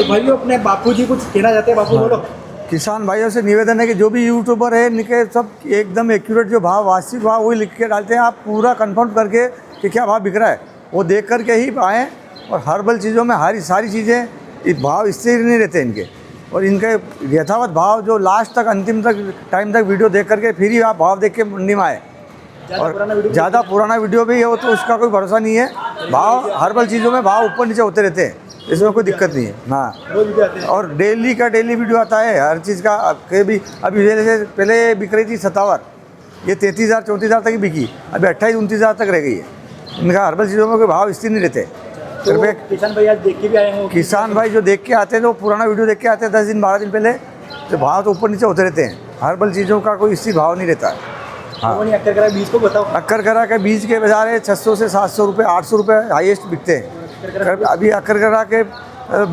तो भाइयों अपने बापू जी कुछ कहना चाहते हैं, बापू बोलो। किसान भाइयों से निवेदन है कि जो भी यूट्यूबर है इनके सब एकदम एक्यूरेट जो भाव वास्तविक भाव वही लिख के डालते हैं। आप पूरा कंफर्म करके कि क्या भाव बिक रहा है वो देख करके ही आएँ। और हर्बल चीज़ों में सारी चीज़ें इस भाव स्थिर नहीं रहते इनके, और इनके यथावत भाव जो लास्ट तक अंतिम तक टाइम तक वीडियो देख करके फिर ही आप भाव देख के मंडी में आए। और ज़्यादा पुराना वीडियो भी हो तो उसका कोई भरोसा नहीं है। भाव हर्बल चीज़ों में भाव ऊपर नीचे होते रहते हैं, इसमें कोई दिक्कत नहीं है। हाँ, और डेली का डेली वीडियो आता है हर चीज़ का। भी अभी जैसे पहले बिक रही थी 57, ये 33,000 34,000 तक ही बिकी, अभी 28-29,000 तक रह गई है। इनका हर्बल चीज़ों में कोई भाव स्थिर नहीं रहते। तो किसान भाई आज देख के भी आए हैं, किसान भाई जो देख के आते हैं तो पुराना वीडियो देख के आते हैं 10 दिन 12 दिन पहले, तो भाव तो ऊपर नीचे होते रहते हैं। हर्बल चीज़ों का कोई स्थिर भाव नहीं रहता है। हाँ, अक्कर करा बीज को बताओ। अक्कर करा के बीज के बाजार है 600 से 700 रुपये 800 रुपये हाईएस्ट बिकते हैं। अभी अक्कर करा के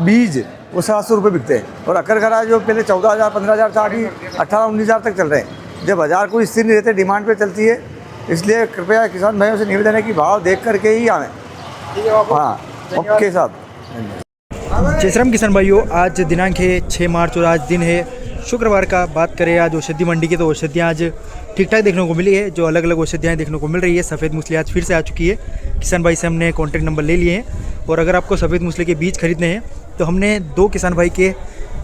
बीज वो 700 रुपये बिकते हैं, और अक्कर करा जो पहले 14,000 15,000 था अभी 18-19,000 तक चल रहे हैं। जब बाजार कोई स्थिर नहीं रहते, डिमांड पे चलती है, इसलिए कृपया किसान भाइयों से निवेदन है कि भाव देख करके ही आवें। हाँ, ओके साहब। जय श्री राम किसान भाइयों, आज दिनांक है 6 मार्च और आज दिन है शुक्रवार का। बात करें आज औषधि मंडी की, तो औषधियाँ आज ठीक ठाक देखने को मिली है। जो अलग अलग औषधियाँ देखने को मिल रही है। सफ़ेद मूसली आज फिर से आ चुकी है। किसान भाई से हमने कॉन्टैक्ट नंबर ले लिए हैं, और अगर आपको सफ़ेद मूसली के बीज खरीदने हैं तो हमने 2 किसान भाई के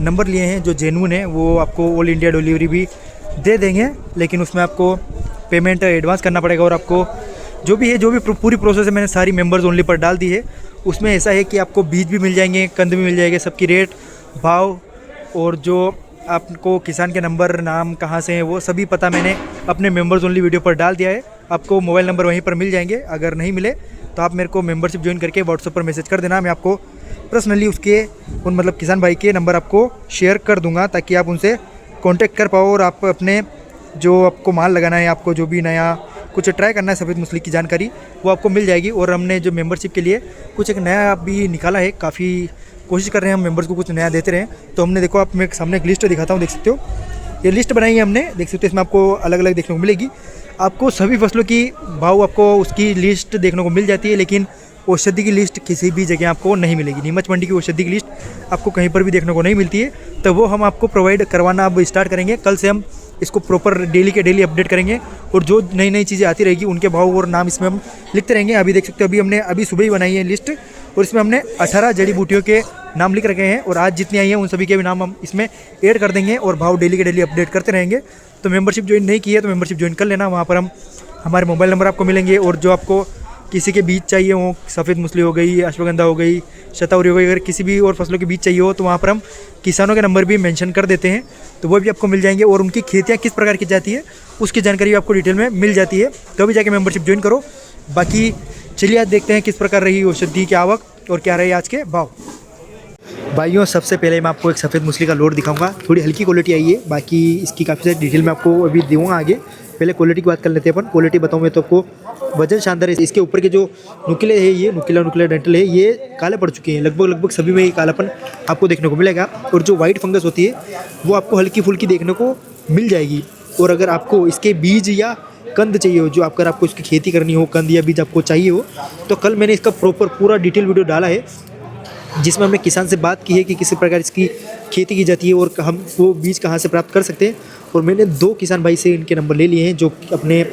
नंबर लिए हैं जो जेन्युइन है। वो आपको ऑल इंडिया डिलीवरी भी दे देंगे, लेकिन उसमें आपको पेमेंट एडवांस करना पड़ेगा। और आपको जो भी पूरी प्रोसेस है मैंने सारी मेंबर्स ओनली पर डाल दी है। उसमें ऐसा है कि आपको बीज भी मिल जाएंगे, कंद भी मिल जाएंगे, सबकी रेट भाव और जो आपको किसान के नंबर नाम कहाँ से हैं वो सभी पता मैंने अपने मेंबर्स ओनली वीडियो पर डाल दिया है। आपको मोबाइल नंबर वहीं पर मिल जाएंगे। अगर नहीं मिले तो आप मेरे को मेंबरशिप ज्वाइन करके व्हाट्सएप पर मैसेज कर देना। मैं आपको पर्सनली उसके मतलब किसान भाई के नंबर आपको शेयर कर दूंगा, ताकि आप उनसे कांटेक्ट कर पाओ और आप अपने जो आपको माल लगाना है, आपको जो भी नया कुछ ट्राई करना है सफ़ेद मूसली की जानकारी वो आपको मिल जाएगी। और हमने जो मेंबरशिप के लिए कुछ एक नया भी निकाला है, काफ़ी कोशिश कर रहे हैं हम मेंबर्स को कुछ नया देते रहें। तो हमने देखो, आप मेरे सामने एक लिस्ट दिखाता हूँ, देख सकते हो ये लिस्ट बनाई है हमने, देख सकते हो। इसमें आपको अलग अलग देखने को मिलेगी। आपको सभी फसलों की भाव आपको उसकी लिस्ट देखने को मिल जाती है, लेकिन औषधि की लिस्ट किसी भी जगह आपको नहीं मिलेगी। नीमच मंडी की औषधि की लिस्ट आपको कहीं पर भी देखने को नहीं मिलती है। तो वो हम आपको प्रोवाइड करवाना अब स्टार्ट करेंगे। कल से हम इसको प्रॉपर डेली के डेली अपडेट करेंगे, और जो नई नई चीज़ें आती रहेगी उनके भाव और नाम इसमें हम लिखते रहेंगे। अभी देख सकते हो, अभी सुबह ही बनाई है लिस्ट, और इसमें हमने 18 जड़ी बूटियों के नाम लिख रखे हैं, और आज जितनी आई हैं उन सभी के भी नाम हम इसमें ऐड कर देंगे, और भाव डेली के डेली अपडेट करते रहेंगे। तो मेंबरशिप ज्वाइन नहीं की है तो मेंबरशिप ज्वाइन कर लेना। वहाँ पर हम हमारे मोबाइल नंबर आपको मिलेंगे, और जो आपको किसी के बीज चाहिए हो, सफ़ेद मूसली हो गई, अश्वगंधा हो गई, शतावरी हो गई, अगर किसी भी और फसलों के बीज चाहिए हो तो वहाँ पर हम किसानों के नंबर भी मेंशन कर देते हैं, तो वो भी आपको मिल जाएंगे। और उनकी खेतियाँ किस प्रकार की जाती है उसकी जानकारी आपको डिटेल में मिल जाती है। तो अभी जाके मेंबरशिप ज्वाइन करो। बाकी चलिए आज देखते हैं किस प्रकार रही औषधि की आवक और क्या रही आज के भाव। भाइयों, सबसे पहले मैं आपको एक सफ़ेद मूसली का लोड दिखाऊंगा। थोड़ी हल्की क्वालिटी आई है, बाकी इसकी काफ़ी सारी डिटेल मैं आपको अभी दूँगा आगे। पहले क्वालिटी की बात कर लेते हैं अपन। क्वालिटी बताऊँ मैं तो आपको, वजन शानदार है। इसके ऊपर के जो नुकीले है, ये नुकीला डेंटल है, ये काले पड़ चुके हैं। लगभग सभी में ये कालापन आपको देखने को मिलेगा। और जो वाइट फंगस होती है वो आपको हल्की फुल्की देखने को मिल जाएगी। और अगर आपको इसके बीज या कंद चाहिए हो, जो अगर आपको इसकी खेती करनी हो, कंद या बीज आपको चाहिए हो, तो कल मैंने इसका प्रॉपर पूरा डिटेल वीडियो डाला है, जिसमें हमने किसान से बात की है कि किस प्रकार इसकी खेती की जाती है और हम वो बीज कहाँ से प्राप्त कर सकते हैं। और मैंने 2 किसान भाई से इनके नंबर ले लिए हैं, जो अपने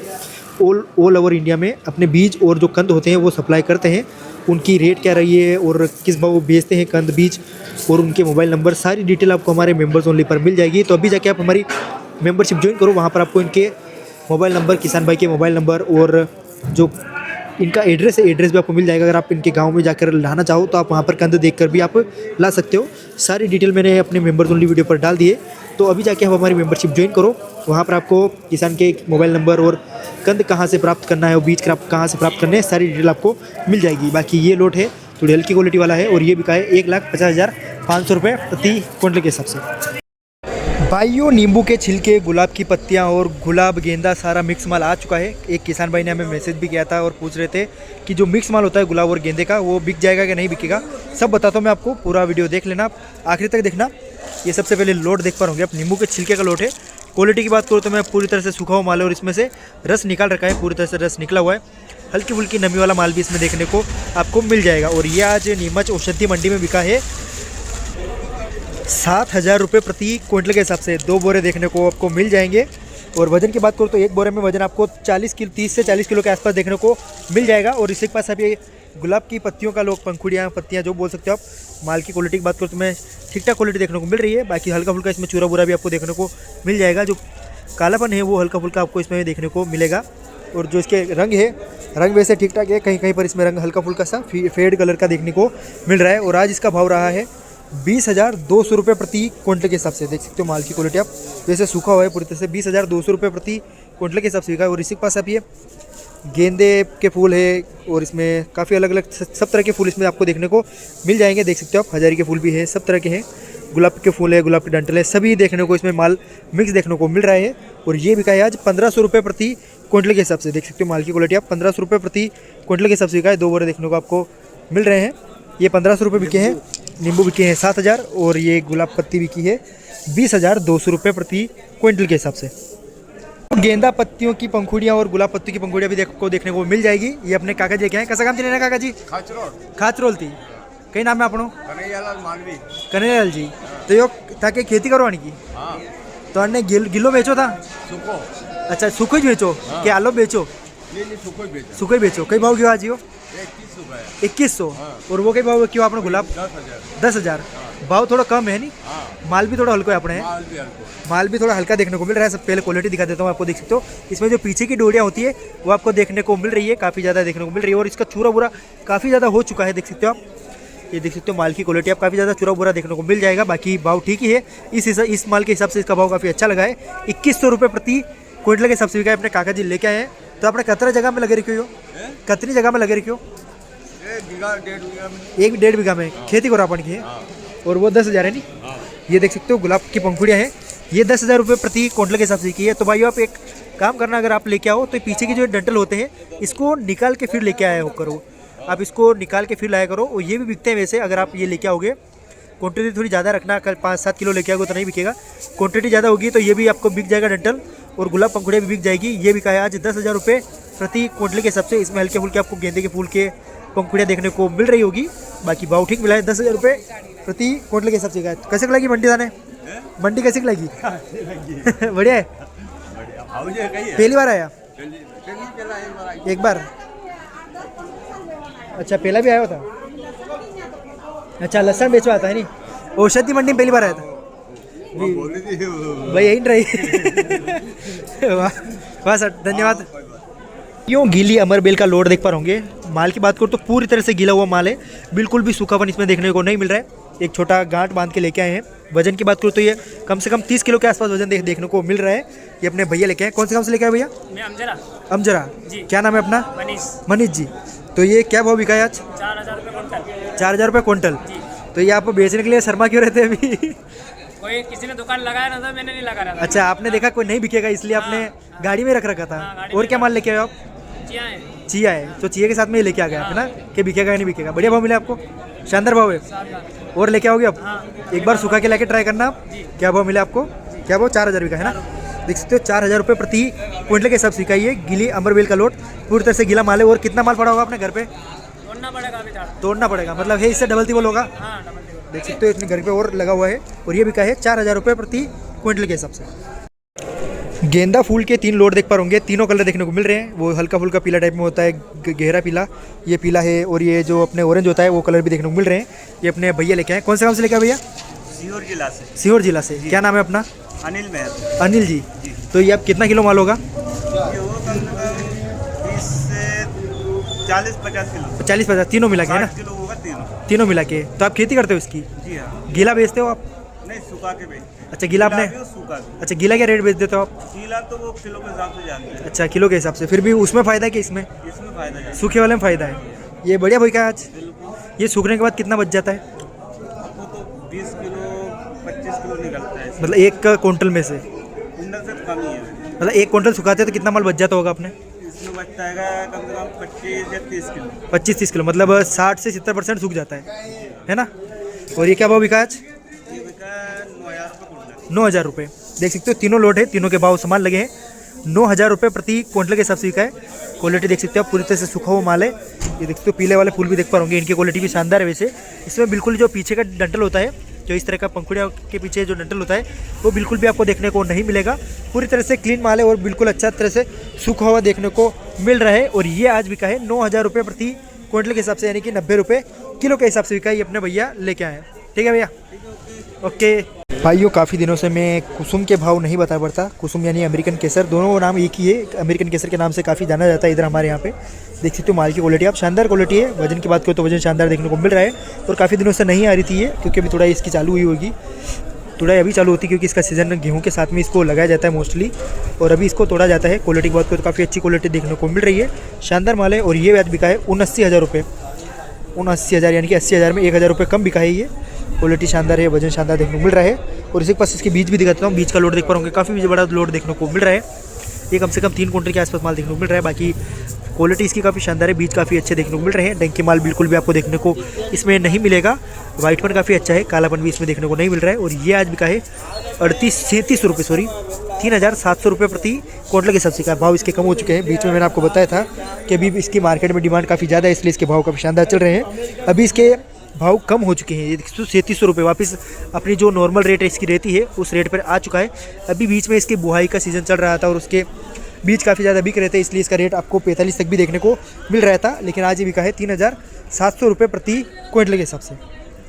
ऑल ओवर इंडिया में अपने बीज और जो कंद होते हैं वो सप्लाई करते हैं। उनकी रेट क्या रही है और किस भाव वो बेचते हैं कंद बीज, और उनके मोबाइल नंबर, सारी डिटेल आपको हमारे मेंबर्स ओनली पर मिल जाएगी। तो अभी जाके आप हमारी मेंबरशिप ज्वाइन करो। वहाँ पर आपको इनके मोबाइल नंबर, किसान भाई के मोबाइल नंबर और जो इनका एड्रेस है, एड्रेस भी आपको मिल जाएगा। अगर आप इनके गांव में जाकर लाना चाहो तो आप वहाँ पर कंद देखकर भी आप ला सकते हो। सारी डिटेल मैंने अपने मेंबर्स ओनली वीडियो पर डाल दिए। तो अभी जाके आप हमारी मेंबरशिप ज्वाइन करो। वहाँ पर आपको किसान के मोबाइल नंबर और कंद कहाँ से प्राप्त करना है और बीज कहाँ से प्राप्त करने हैं, सारी डिटेल आपको मिल जाएगी। बाकी ये लोट है थोड़ी हल्की क्वालिटी वाला है, और ये बिका है 1,50,500 रुपये प्रति क्विंटल के हिसाब से। भाइयों, नींबू के छिलके, गुलाब की पत्तियां और गुलाब गेंदा सारा मिक्स माल आ चुका है। एक किसान भाई ने हमें मैसेज भी किया था और पूछ रहे थे कि जो मिक्स माल होता है गुलाब और गेंदे का, वो बिक जाएगा कि नहीं बिकेगा। सब बताता हूँ मैं आपको, पूरा वीडियो देख लेना, आखिर तक देखना। ये सबसे पहले लोट देख पा होंगे आप, नींबू के छिलके का लोट है। क्वालिटी की बात करूँ तो मैं पूरी तरह से सूखा हुआ माल है और इसमें से रस निकाल रखा है, पूरी तरह से रस निकला हुआ है। हल्की फुल्की नमी वाला माल भी इसमें देखने को आपको मिल जाएगा। और ये आज नीमच औषधि मंडी में बिका है 7,000 रुपये प्रति क्विंटल के हिसाब से 2 बोरे देखने को आपको मिल जाएंगे। और वजन की बात करूँ तो एक बोरे में वजन आपको 30 से 40 किलो के आसपास देखने को मिल जाएगा। और इसी के पास आप ये गुलाब की पत्तियों का लोग पंखुड़ियाँ पत्तियाँ जो बोल सकते हो आप। माल की क्वालिटी की बात करूँ तो मैं ठीक ठाक क्वालिटी देखने को मिल रही है। बाकी हल्का फुल्का इसमें चूरा बुरा भी आपको देखने को मिल जाएगा। जो कालापन है वो हल्का फुल्का आपको इसमें देखने को मिलेगा। और जो इसके रंग है, रंग वैसे ठीक ठाक है, कहीं कहीं पर इसमें रंग हल्का फुल्का सा फेड कलर का देखने को मिल रहा है। और आज इसका भाव रहा है 20,200 रुपये प्रति क्विंटल के हिसाब से। देख सकते हो माल की क्वालिटी आप, जैसे सूखा हुआ है पूरी तरह से 20,200 रुपये प्रति क्विंटल के हिसाब से बिका है। और इसी के पास आप ये गेंदे के फूल है और इसमें काफ़ी अलग अलग सब तरह के फूल इसमें आपको देखने को मिल जाएंगे। देख सकते हो आप, हजारी के फूल भी है, सब तरह के हैं, गुलाब के फूल है, गुलाब के डंटल है, सभी देखने को इसमें माल मिक्स देखने को मिल रहा है। और ये बिका है आज 1,500 रुपये प्रति क्विंटल के हिसाब से। देख सकते हो माल की क्वालिटी आप, 1,500 रुपये प्रति क्विंटल के हिसाब से बिका है। 2 बोरे देखने को आपको मिल रहे हैं। ये 1,500 रुपये बिके हैं, नींबू बिके हैं 7,000 और ये गुलाब पत्ती बिकी है 20,200 रुपये प्रति क्विंटल के हिसाब से। गेंदा पत्तियों की पंखुड़ियाँ और गुलाब पत्ती की पंखुड़ियाँ भी देखने को मिल जाएगी। ये अपने काका जी के हैं। कैसा काम चलेगा काका जी? खाचरोल थी। कई नाम है आपनो? कन्हैयालाल जी। तो यो ताकि खेती करवानी की तो अन्य गिलो बेचो था? अच्छा, सूखो ही बेचो कि आलो बेचो? सूखो ही बेचो। कई भाव क्यों आज हो? 2100। और वो कई भाव क्यों आपने गुलाब? 10,000। भाव थोड़ा कम है नहीं? माल भी थोड़ा हल्का है अपने, माल भी थोड़ा हल्का देखने को मिल रहा है। सब पहले क्वालिटी दिखा देता हूँ आपको। देख सकते हो इसमें जो पीछे की डोरियाँ होती है वो आपको देखने को मिल रही है, काफ़ी ज़्यादा देखने को मिल रही है। और इसका चूरा बुरा काफ़ी ज़्यादा हो चुका है। देख सकते हो आप, ये देख सकते हो माल की क्वालिटी आप, काफ़ी ज़्यादा चूरा बुरा देखने को मिल जाएगा। बाकी भाव ठीक ही है। इस माल के हिसाब से इसका भाव काफ़ी अच्छा लगा है। 2100 रुपये प्रति क्विंटल के हिसाब से बिका है। अपने काका जी लेके आए हैं। तो आपने कितने जगह में लगे रखी हो? कितनी जगह में लगे रखी हो? 1-1.5 बीघा में खेती करो अपन की है। और वो 10,000 है नहीं? ये देख सकते हो गुलाब की पंखुड़ियाँ हैं, ये 10,000 रुपये प्रति क्विंटल के हिसाब से की है। तो भाई आप एक काम करना, अगर आप लेके आओ तो पीछे के जो डंटल होते हैं इसको निकाल के फिर लेके आया करो। आप इसको निकाल के फिर लाया करो। और ये भी बिकते हैं वैसे, अगर आप ये लेके आओगे। क्वांटिटी थोड़ी ज़्यादा रखना, कल 5-7 किलो लेके आओगे तो नहीं बिकेगा। क्वांटिटी ज़्यादा होगी तो ये भी आपको बिक जाएगा डंटल, और गुलाब पंखुड़ियाँ भी बिक जाएगी। ये बिका है आज 10,000 रुपये प्रति क्विंटल के हिसाब से। इसमें हल्के फुल्के आपको गेंदे के फूल के पंखुड़ियाँ देखने को मिल रही होगी। बाकी भाव ठीक मिला है, 10,000 रुपये प्रति क्विंटल के हिसाब से। कैसे लगी मंडी जाने? मंडी कैसे लगी? बढ़िया है। पहली बार आया? एक बार? अच्छा, पहला भी आया था? अच्छा, लहसुन बेचवा आता है नहीं? औषधि मंडी में पहली बार आया था भाई, यही रही। वाह सर, धन्यवाद। यूँ गीली अमरबेल का लोड देख पा होंगे। माल की बात करूँ तो पूरी तरह से गीला हुआ माल है, बिल्कुल भी सूखापन इसमें देखने को नहीं मिल रहा है। एक छोटा गांठ बांध के लेके आए हैं। वजन की बात करूँ तो ये कम से कम 30 किलो के आसपास वजन देखने को मिल रहा है। ये अपने भैया लेके आए। कौन से गाँव से लेके आए भैया? मैं अमजरा। अमजरा जी। क्या नाम है अपना? मनीष जी। तो ये क्या भाव बिका है आज? 4,000 रुपये क्विंटल। 4,000 रुपये क्विंटल। तो ये आप बेचने के लिए शर्मा क्यों रहते हैं अभी? कोई किसी ने दुकान लगाया ना था, मैंने नहीं लगा रहा था। अच्छा, आपने देखा कोई नहीं बिकेगा इसलिए आपने गाड़ी में रख रखा था। और क्या माल लेके आए आप? चिया है। तो चिया के साथ में ये लेके आ गया आप, है ना, कि बिकेगा या नहीं बिकेगा। बढ़िया भाव मिला आपको, शानदार भाव है। और लेके आओगे आप? एक बार सूखा के लाके ट्राई करना आप। क्या भाव मिला आपको? क्या भाव? 4,000 रुपये का, है ना। देख सकते हो 4,000 रुपये प्रति क्विंटल के हिसाब से का ये गीली अमरबेल का लोड, पूरी तरह से गीला माल है। और कितना माल पड़ा होगा अपने घर पे? तोड़ना पड़ेगा, मतलब है इससे डबल तिबल होगा। देख सकते हो इतने घर पे और लगा हुआ है। और ये बिका है 4,000 रुपये प्रति क्विंटल के हिसाब से। गेंदा फूल के 3 लोड देख पा होंगे। तीनों कलर देखने को मिल रहे हैं। वो हल्का फुल्का पीला टाइप में होता है, गहरा पीला, ये पीला है। और ये जो अपने ऑरेंज होता है वो कलर भी देखने को मिल रहे हैं। ये अपने भैया लेके आए। कौन से गाँव से लेके आए भैया? सीहोर जिला से। सीहोर जिला से। क्या नाम है अपना? अनिल मेहर। अनिल जी। तो ये आप कितना किलो माल होगा? ये होगा कम से कम 30 से 40-50 किलो। 40-50 तीनों मिला के, है ना? 60 किलो होगा तीनों मिला के। तो आप खेती करते हो इसकी? जी हाँ। गीला बेचते हो आप? नहीं, सूखा के बेच। अच्छा, गीला आपने? सूखा। अच्छा, गीला क्या रेट बेच देते हो आप? गीला तो वो किलो के हिसाब से जानते हैं। अच्छा, किलो के हिसाब से। फिर भी उसमें फ़ायदा है कि इसमें? इसमें फायदा है, सूखे वाले में फ़ायदा है। ये बढ़िया भाई का आज। ये सूखने के बाद कितना बच जाता है? आपको तो 20 किलो 25 किलो निकलता है। मतलब एक क्विंटल में से? कुंडल से कम ही है। मतलब एक क्विंटल सुखाते हैं तो कितना माल बच जाता होगा अपने? इसमें बचता है कम से कम 25 या 30 किलो। 25-30 किलो, मतलब 60 से 70% सूख जाता है ना। और ये क्या भाव बिका आज? ये बिका 9,000 रुपये कुंडल। 9,000 रुपये। देख सकते हो तीनों लोड है, तीनों के भाव समान लगे हैं। 9,000 रुपये प्रति क्विंटल के हिसाब से बिका है। क्वालिटी देख सकते हो आप, पूरी तरह से सूखा हुआ माल है। ये देख सकते हो पीले वाले फूल भी देख पा होंगे, इनकी क्वालिटी भी शानदार है। वैसे इसमें बिल्कुल जो पीछे का डंटल होता है जो इस तरह का पंखुड़ियों के पीछे जो डंठल होता है वो बिल्कुल भी आपको देखने को नहीं मिलेगा। पूरी तरह से क्लीन माल है और बिल्कुल अच्छा तरह से सूखा हुआ देखने को मिल रहा है। और ये आज बिका है 9,000 रुपये प्रति क्विंटल के हिसाब से, यानी कि 90 रुपये किलो के हिसाब से बिका। ये अपने भैया लेके आए हैं। ठीक है भैया, ओके। भाइयों काफ़ी दिनों से मैं कुसुम के भाव नहीं बता पड़ता। कुसुम यानी अमेरिकन केसर, दोनों नाम एक ही है। अमेरिकन केसर के नाम से काफ़ी जाना जाता है इधर हमारे यहाँ पे। देख सकते हो माल की क्वालिटी, आप शानदार क्वालिटी है। वजन की बात करो तो वजन शानदार देखने को मिल रहा है। और काफ़ी दिनों से नहीं आ रही थी ये, क्योंकि अभी थोड़ा इसकी चालू हुई होगी, थोड़ा अभी चालू होती है क्योंकि इसका सीज़न गेहूँ के साथ में इसको लगाया जाता है मोस्टली, और अभी इसको तोड़ा जाता है। क्वालिटी की बात करो तो काफ़ी अच्छी क्वालिटी देखने को मिल रही है, शानदार माल है। और ये आज बिका है 79,000 रुपये, 79,000 यानी कि 80,000 में 1,000 रुपये कम बिका है। ये क्वालिटी शानदार है, वजन शानदार देखने को मिल रहा है। और इसी के पास इसके बीज भी दिखाता हूँ। बीज का लोड देख पा रहे होंगे, काफ़ी बड़ा लोड देखने को मिल रहा है। ये कम से कम 3 क्विंटल के आसपास माल देखने को मिल रहा है। बाकी क्वालिटी इसकी काफ़ी शानदार है, बीज काफ़ी अच्छे देखने को मिल रहे हैं। डंकी माल बिल्कुल भी आपको देखने को इसमें नहीं मिलेगा। वाइटपन काफ़ी अच्छा है, कालापन भी इसमें देखने को नहीं मिल रहा है। और ये आज बिका है 37 रुपये, सॉरी 3,700 रुपये प्रति क्विंटल के हिसाब से। भाव इसके कम हो चुके हैं। बीच में मैंने आपको बताया था कि अभी इसकी मार्केट में डिमांड काफ़ी ज़्यादा है, इसलिए इसके भाव काफ़ी शानदार चल रहे हैं। अभी इसके भाव कम हो चुके हैं। ये 37 रुपये वापस अपनी जो नॉर्मल रेट है इसकी रहती है उस रेट पर आ चुका है। अभी बीच में इसकी बुआई का सीज़न चल रहा था और उसके बीज काफ़ी ज़्यादा बिक रहे थे, इसलिए इसका रेट आपको 45 तक भी देखने को मिल रहा था। लेकिन आज ये बिका है 3,700 रुपये प्रति क्विंटल के हिसाब से।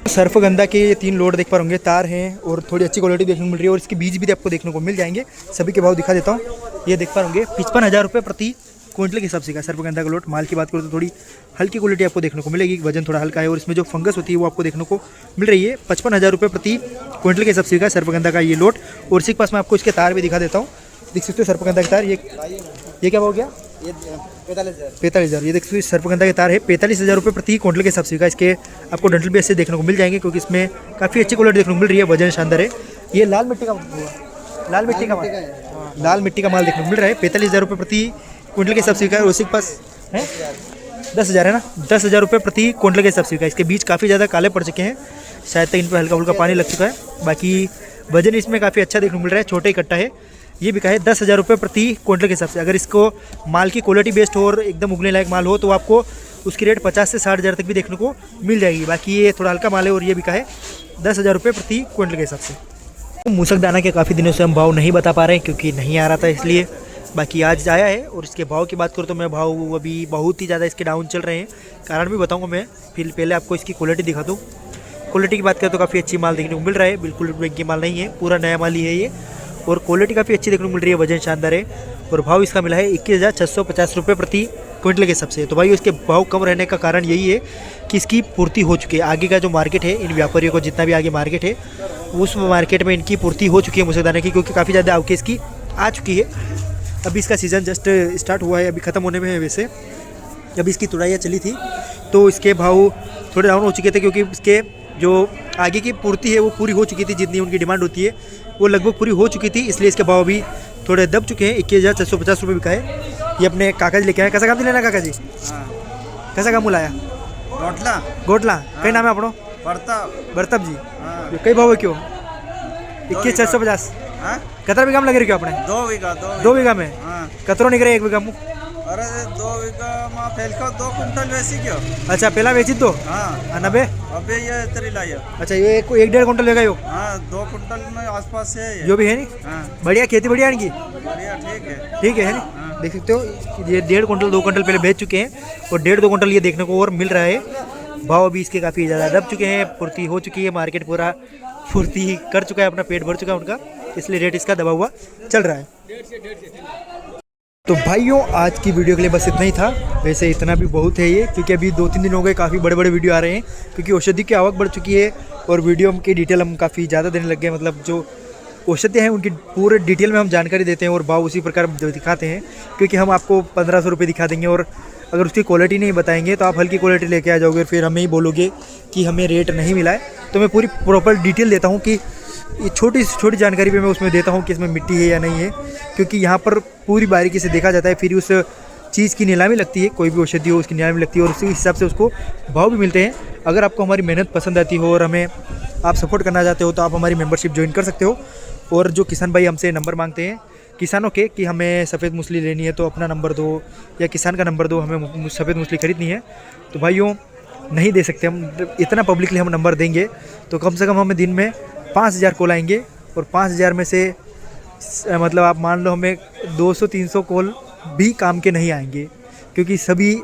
सर्फगंधा के ये 3 लोड देख पा होंगे, तार हैं और थोड़ी अच्छी क्वालिटी देखने को मिल रही है। और इसके बीज भी आपको देखने को मिल जाएंगे। सभी के भाव दिखा देता हूँ। ये देख पा होंगे 55,000 रुपये प्रति क्विंटल के हिसाब से का सर्पगंधा का लोट। माल की बात करो तो थोड़ी हल्की क्वालिटी आपको देखने को मिलेगी, वजन थोड़ा हल्का है और इसमें जो फंगस होती है वो आपको देखने को मिल रही है। 55,000 रुपये प्रति क्विंटल के हिसाब से का सर्पगंधा का ये लोट। और इसी के पास मैं आपको इसके तार भी दिखा देता हूँ। देख सकते हो सर्पगंधा के तार, ये क्या हो गया, ये 45,000। ये देख सकते हो सर्पगंधा के तार है 45,000 रुपये प्रति क्विंटल के हिसाब से का। इसके आपको डंठल भी ऐसे देखने को मिल जाएंगे क्योंकि इसमें काफ़ी अच्छी क्वालिटी देखने को मिल रही है, वजन शानदार है। ये लाल मिट्टी का माल देखने को मिल रहा है 45,000 रुपये प्रति क्विंटल के हिसाब से का। उसी के पास है 10,000 है ना, 10,000 रुपये प्रति क्विंटल के हिसाब से का। इसके बीज काफ़ी ज़्यादा काले पड़ चुके हैं, शायद तक इन पर हल्का फुल्का पानी लग चुका है। बाकी वजन इसमें काफ़ी अच्छा देखने को मिल रहा है, छोटे इकट्ठा है। ये बिका है 10,000 रुपये प्रति क्विंटल के हिसाब से। अगर इसको माल की क्वालिटी बेस्ड हो और एकदम उगने लायक माल हो तो आपको उसकी रेट 50 से 60,000 तक भी देखने को मिल जाएगी। बाकी ये थोड़ा हल्का माल है और ये बिका है 10,000 रुपये प्रति क्विंटल के हिसाब से। मूसक दाना के काफ़ी दिनों से हम भाव नहीं बता पा रहे हैं क्योंकि नहीं आ रहा था, इसलिए। बाकी आज आया है। और इसके भाव की बात करूँ तो मैं भाव अभी बहुत ही ज़्यादा इसके डाउन चल रहे हैं, कारण भी बताऊँगा मैं। फिर पहले आपको इसकी क्वालिटी दिखा दूँ। क्वालिटी की बात करें तो काफ़ी अच्छी माल देखने को मिल रहा है, बिल्कुल बेंकी माल नहीं है, पूरा नया माल ही है ये। और क्वालिटी काफ़ी अच्छी देखने को मिल रही है, वजन शानदार है। और भाव इसका मिला है 21,650 रुपये प्रति क्विंटल के हिसाब से। तो भाई इसके भाव कम रहने का कारण यही है कि इसकी पूर्ति हो चुकी है। आगे का जो मार्केट है, इन व्यापारियों को जितना भी आगे मार्केट है उस मार्केट में इनकी पूर्ति हो चुकी है मूसक दाने की, क्योंकि काफ़ी ज़्यादा आवके इसकी आ चुकी है। अभी इसका सीज़न जस्ट स्टार्ट हुआ है, अभी ख़त्म होने में है। वैसे जब इसकी तुड़ाइयाँ चली थी तो इसके भाव थोड़े डाउन हो चुके थे, क्योंकि इसके जो आगे की पूर्ति है वो पूरी हो चुकी थी, जितनी उनकी डिमांड होती है वो लगभग पूरी हो चुकी थी, इसलिए इसके भाव अभी थोड़े दब चुके हैं। 21,650 रुपये बिका है। ये अपने काका जी लेके आए। कैसा काम लेना काका जी? कैसा काम बुलाया? गोटला कई नाम है अपनो? बर्तब जी। कई भाव है क्यों? 21,650। कितना बीघा में लगे क्यों अपने? 2 बीघा में कतरो निकले 1 बीघा में? अरे 2 बीघा में फेलका 2 कुंटल वैसी क्यों? अच्छा पहला बेची तो 90। अबे ये तेरी लाया। अच्छा ये 1.5 कुंटल लेगा यो? 2 कुंटल में आसपास से है जो भी है नी। बढ़िया खेती, बढ़िया इनकी, बढ़िया, ठीक है नी। देख सकते हो ये 1.5 कुंटल 2 कुंटल पहले बेच चुके हैं और 1.5-2 कुंटल ये देखने को और मिल रहा है। भाव अभी इसके काफ़ी ज़्यादा दब चुके हैं, पूर्ति हो चुकी है, मार्केट पूरा पूर्ति कर चुका है, अपना पेट भर चुका है उनका, इसलिए रेट इसका दबा हुआ चल रहा है। तो भाइयों आज की वीडियो के लिए बस इतना ही था। वैसे इतना भी बहुत है ये, क्योंकि अभी 2-3 दिन हो गए काफ़ी बड़े बड़े वीडियो आ रहे हैं, क्योंकि औषधि की आवक बढ़ चुकी है और वीडियो की डिटेल हम काफ़ी ज़्यादा देने लग गए। मतलब जो औषधियाँ हैं उनकी पूरे डिटेल में हम जानकारी देते हैं और भाव उसी प्रकार दिखाते हैं, क्योंकि हम आपको 1,500 रुपये दिखा देंगे और अगर उसकी क्वालिटी नहीं बताएंगे तो आप हल्की क्वालिटी लेके आ जाओगे, फिर हमें ही बोलोगे कि हमें रेट नहीं मिला है। तो मैं पूरी प्रॉपर डिटेल देता हूँ कि ये छोटी छोटी जानकारी भी मैं उसमें देता हूँ कि इसमें मिट्टी है या नहीं है, क्योंकि यहाँ पर पूरी बारीकी से देखा जाता है। फिर उस चीज़ की नीलामी लगती है, कोई भी औषधि हो उसकी नीलामी लगती है और उसी हिसाब से उसको भाव भी मिलते हैं। अगर आपको हमारी मेहनत पसंद आती हो और हमें आप सपोर्ट करना चाहते हो तो आप हमारी मेंबरशिप ज्वाइन कर सकते हो। और जो किसान भाई हमसे नंबर मांगते हैं किसानों के कि हमें सफ़ेद मूसली लेनी है तो अपना नंबर दो, या किसान का नंबर दो, हमें सफ़ेद मूसली खरीदनी है, तो भाइयों नहीं दे सकते हम, इतना पब्लिकली हम नंबर देंगे तो कम से कम हमें दिन में 5000 कॉल आएंगे, और 5000 में से मतलब आप मान लो हमें 200-300 कॉल भी काम के नहीं आएंगे, क्योंकि सभी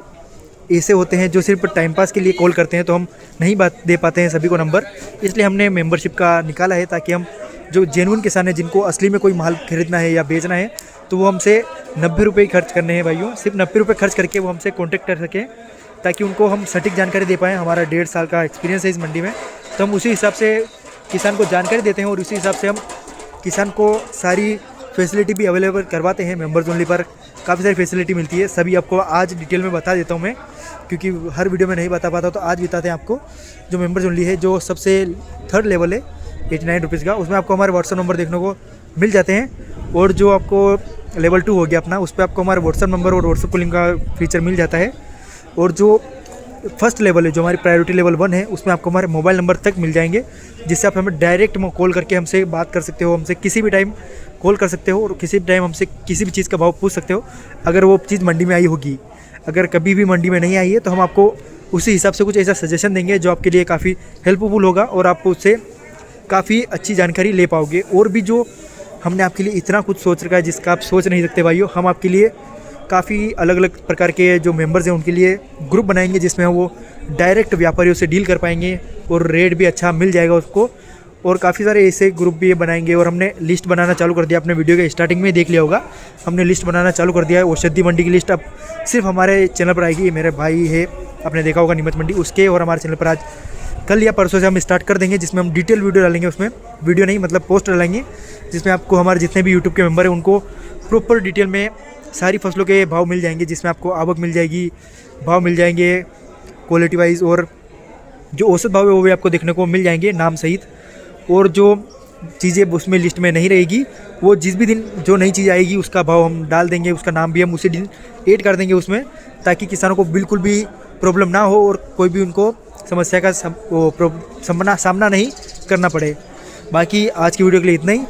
ऐसे होते हैं जो सिर्फ टाइम पास के लिए कॉल करते हैं, तो हम नहीं बात दे पाते हैं सभी को नंबर। इसलिए हमने मेंबरशिप का निकाला है, ताकि हम जो जेन्युइन किसान हैं जिनको असली में कोई माल खरीदना है या बेचना है, तो वो हमसे 90 रुपये खर्च करने हैं भाइयों, सिर्फ 90 रुपये खर्च करके वो हमसे कॉन्टेक्ट कर सकें, ताकि उनको हम सटीक जानकारी दे पाएँ। हमारा 1.5 साल का एक्सपीरियंस है इस मंडी में, तो हम उसी हिसाब से किसान को जानकारी देते हैं, और उसी हिसाब से हम किसान को सारी फैसिलिटी भी अवेलेबल करवाते हैं। मेंबर्स ओनली पर काफ़ी सारी फैसिलिटी मिलती है, सभी आपको आज डिटेल में बता देता हूँ मैं, क्योंकि हर वीडियो में नहीं बता पाता, तो आज बताते हैं आपको। जो मेंबर्स ओनली है, जो सबसे 3rd लेवल है 89 रुपीज़ का, उसमें आपको हमारे व्हाट्सअप नंबर देखने को मिल जाते हैं, और जो आपको लेवल 2 हो गया अपना, उस पर आपको हमारे व्हाट्सअप नंबर और व्हाट्सअप कॉलिंग का फीचर मिल जाता है। और जो फर्स्ट लेवल है, जो हमारी प्रायोरिटी लेवल 1 है, उसमें आपको हमारे मोबाइल नंबर तक मिल जाएंगे, जिससे आप हमें डायरेक्ट कॉल करके हमसे बात कर सकते हो, हमसे किसी भी टाइम कॉल कर सकते हो, और किसी भी टाइम हमसे किसी भी चीज़ का भाव पूछ सकते हो, अगर वो चीज़ मंडी में आई होगी। अगर कभी भी मंडी में नहीं आई है तो हम आपको उसी हिसाब से कुछ ऐसा सजेशन देंगे जो आपके लिए काफ़ी हेल्पफुल होगा, और आप उससे काफ़ी अच्छी जानकारी ले पाओगे। और भी जो हमने आपके लिए इतना कुछ सोच रखा है जिसका आप सोच नहीं सकते भाइयों, हम आपके लिए काफ़ी अलग अलग प्रकार के जो मेंबर्स हैं उनके लिए ग्रुप बनाएंगे, जिसमें वो डायरेक्ट व्यापारियों से डील कर पाएंगे, और रेट भी अच्छा मिल जाएगा उसको। और काफ़ी सारे ऐसे ग्रुप भी बनाएंगे, और हमने लिस्ट बनाना चालू कर दिया। आपने वीडियो के स्टार्टिंग में ही देख लिया होगा, हमने लिस्ट बनाना चालू कर दिया है। औषधि मंडी की लिस्ट अब सिर्फ हमारे चैनल पर आएगी। मेरे भाई है, आपने देखा होगा नीमच मंडी, उसके और हमारे चैनल पर आज कल या परसों से हम स्टार्ट कर देंगे, जिसमें हम डिटेल वीडियो डालेंगे। उसमें वीडियो नहीं मतलब पोस्ट डालेंगे, जिसमें आपको हमारे जितने भी यूट्यूब के मेंबर हैं उनको प्रॉपर डिटेल में सारी फसलों के भाव मिल जाएंगे, जिसमें आपको आवक मिल जाएगी, भाव मिल जाएंगे क्वालिटी वाइज, और जो औसत भाव है वो भी आपको देखने को मिल जाएंगे नाम सहित। और जो चीज़ें उसमें लिस्ट में नहीं रहेगी, वो जिस भी दिन जो नई चीज़ आएगी उसका भाव हम डाल देंगे, उसका नाम भी हम उसी दिन ऐड कर देंगे उसमें, ताकि किसानों को बिल्कुल भी प्रॉब्लम ना हो और कोई भी उनको समस्या का सामना नहीं करना पड़े। बाकी आज की वीडियो के लिए इतना ही,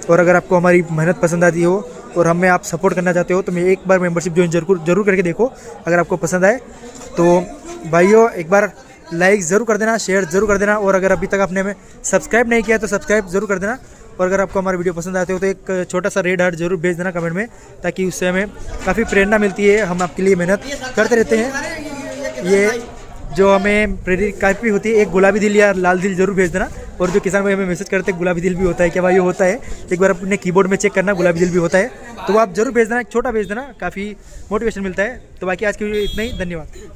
और अगर आपको हमारी मेहनत पसंद आती हो और हमें आप सपोर्ट करना चाहते हो, तो मैं एक बार मेंबरशिप ज्वाइन जरूर करके देखो। अगर आपको पसंद आए तो भाइयों एक बार लाइक ज़रूर कर देना, शेयर ज़रूर कर देना, और अगर अभी तक आपने हमें सब्सक्राइब नहीं किया तो सब्सक्राइब ज़रूर कर देना। और अगर आपको हमारे वीडियो पसंद आते हो तो एक छोटा सा रेड हार्ट ज़रूर भेज देना कमेंट में, ताकि उससे हमें काफ़ी प्रेरणा मिलती है। हम आपके लिए मेहनत करते रहते हैं, ये जो हमें प्रेरित काफ़ी होती है। एक गुलाबी दिल या लाल दिल जरूर भेज देना। और जो किसान भाई हमें मैसेज करते हैं गुलाबी दिल भी होता है क्या भाई, ये होता है, एक बार अपने कीबोर्ड में चेक करना, गुलाबी दिल भी होता है, तो वो आप जरूर भेज देना, एक छोटा भेज देना, काफ़ी मोटिवेशन मिलता है। तो बाकी आज की वीडियो इतना ही, धन्यवाद।